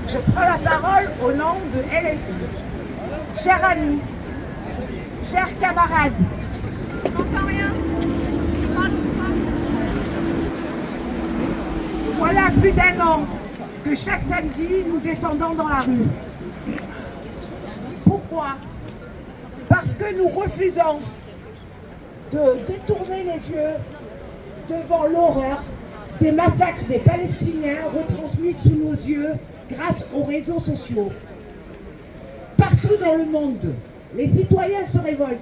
Je prends la parole au nom de LFI. Chers amis, chers camarades, voilà plus d'un an que chaque samedi, nous descendons dans la rue. Pourquoi? Parce que nous refusons de détourner les yeux devant l'horreur des massacres des Palestiniens retransmis sous nos yeux grâce aux réseaux sociaux. Partout dans le monde, les citoyens se révoltent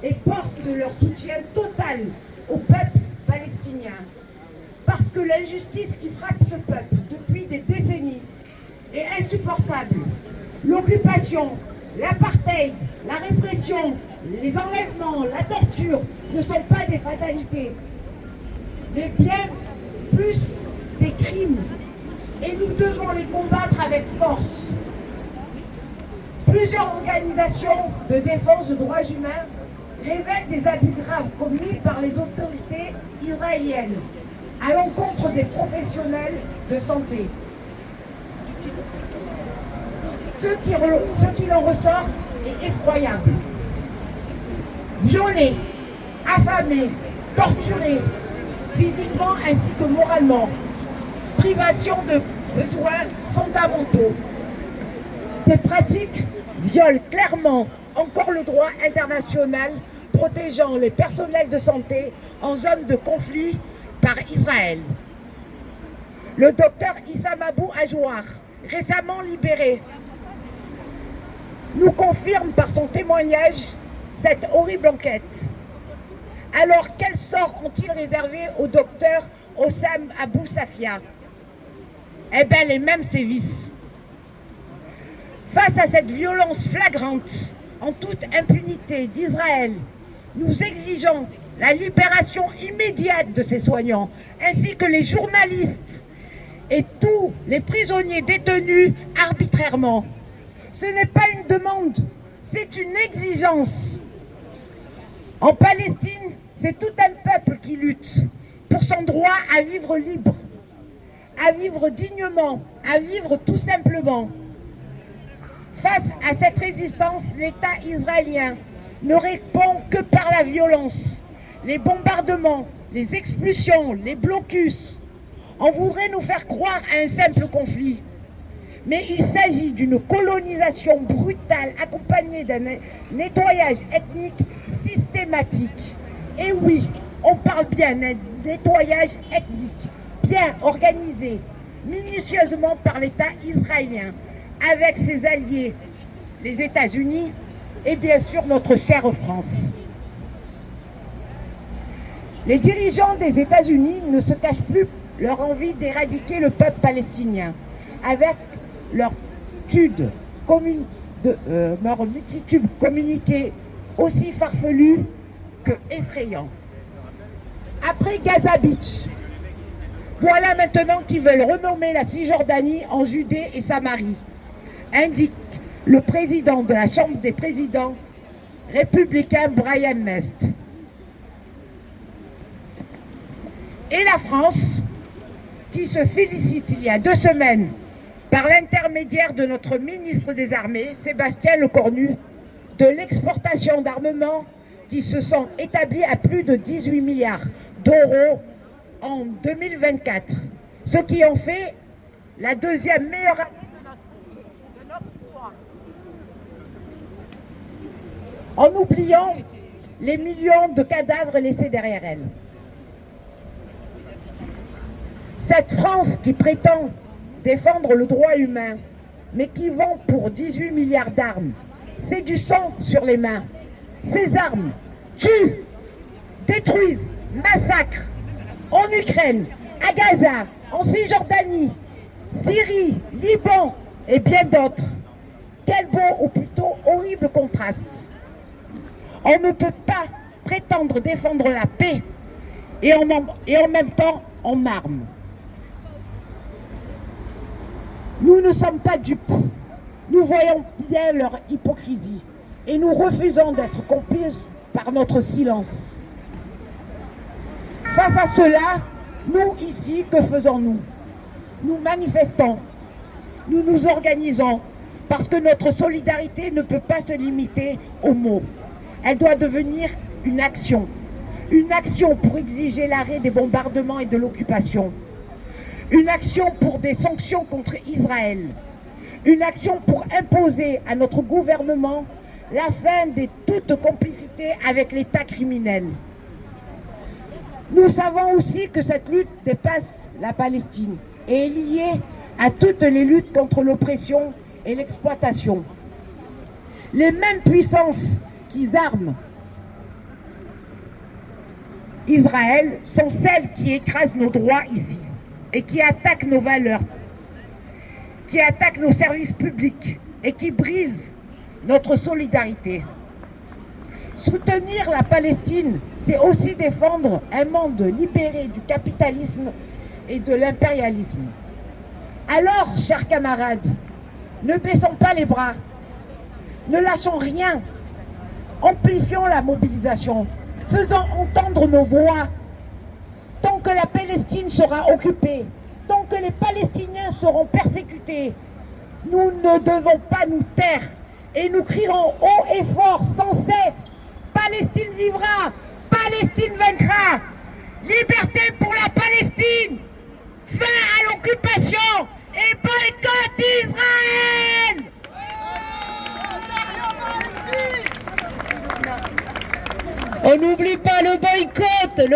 et portent leur soutien total au peuple palestinien. Parce que l'injustice qui frappe ce peuple depuis des décennies est insupportable. L'occupation, l'apartheid, la répression, les enlèvements, la torture ne sont pas des fatalités, mais bien plus des crimes. Et nous devons les combattre avec force. Plusieurs organisations de défense des droits humains révèlent des abus graves commis par les autorités israéliennes à l'encontre des professionnels de santé. Ce qu'il en ressort est effroyable. Violés, affamés, torturés, physiquement ainsi que moralement, privation de besoins fondamentaux. Ces pratiques violent clairement encore le droit international protégeant les personnels de santé en zone de conflit par Israël. Le docteur Issam Abou Ajouar, récemment libéré, nous confirme par son témoignage cette horrible enquête. Alors quel sort ont-ils réservé au docteur Hossam Abou Safia? Eh bien les mêmes sévices. Face à cette violence flagrante, en toute impunité d'Israël, nous exigeons la libération immédiate de ces soignants, ainsi que les journalistes et tous les prisonniers détenus arbitrairement. Ce n'est pas une demande, c'est une exigence. En Palestine, c'est tout un peuple qui lutte pour son droit à vivre libre, à vivre dignement, à vivre tout simplement. Face à cette résistance, l'État israélien ne répond que par la violence, les bombardements, les expulsions, les blocus. On voudrait nous faire croire à un simple conflit. Mais il s'agit d'une colonisation brutale accompagnée d'un nettoyage ethnique systématique. Et oui, on parle bien d'un nettoyage ethnique, bien organisé, minutieusement par l'État israélien, avec ses alliés, les États-Unis et bien sûr notre chère France. Les dirigeants des États-Unis ne se cachent plus leur envie d'éradiquer le peuple palestinien avec leur multitude communiquée aussi farfelue que effrayant. Après Gaza Beach, voilà maintenant qu'ils veulent renommer la Cisjordanie en Judée et Samarie, indique le président de la Chambre des présidents républicain Brian Mest. Et la France, qui se félicite il y a 2 semaines par l'intermédiaire de notre ministre des Armées, Sébastien Lecornu, de l'exportation d'armements qui se sont établis à plus de 18 milliards d'euros en 2024, ce qui en fait la 2e meilleure année de notre histoire. En oubliant les millions de cadavres laissés derrière elle. Cette France qui prétend défendre le droit humain, mais qui vend pour 18 milliards d'armes, c'est du sang sur les mains. Ces armes tuent, détruisent, massacrent en Ukraine, à Gaza, en Cisjordanie, Syrie, Liban et bien d'autres. Quel beau ou plutôt horrible contraste. On ne peut pas prétendre défendre la paix et en même temps en armes. Nous ne sommes pas dupes. Nous voyons bien leur hypocrisie et nous refusons d'être complices par notre silence. Face à cela, nous ici, que faisons-nous? nous manifestons, nous nous organisons, parce que notre solidarité ne peut pas se limiter aux mots. Elle doit devenir une action pour exiger l'arrêt des bombardements et de l'occupation, une action pour des sanctions contre Israël, une action pour imposer à notre gouvernement la fin de toute complicité avec l'État criminel. Nous savons aussi que cette lutte dépasse la Palestine et est liée à toutes les luttes contre l'oppression et l'exploitation. Les mêmes puissances qui arment Israël sont celles qui écrasent nos droits ici et qui attaquent nos valeurs, qui attaquent nos services publics et qui brisent notre solidarité. Soutenir la Palestine, c'est aussi défendre un monde libéré du capitalisme et de l'impérialisme. Alors, chers camarades, ne baissons pas les bras, ne lâchons rien, amplifions la mobilisation, faisons entendre nos voix. Tant que la Palestine sera occupée, tant que les Palestiniens seront persécutés, nous ne devons pas nous taire et nous crierons haut et fort sans cesse: Palestine vivra, Palestine vaincra, liberté pour la Palestine, fin à l'occupation et boycott Israël. On n'oublie pas le boycott.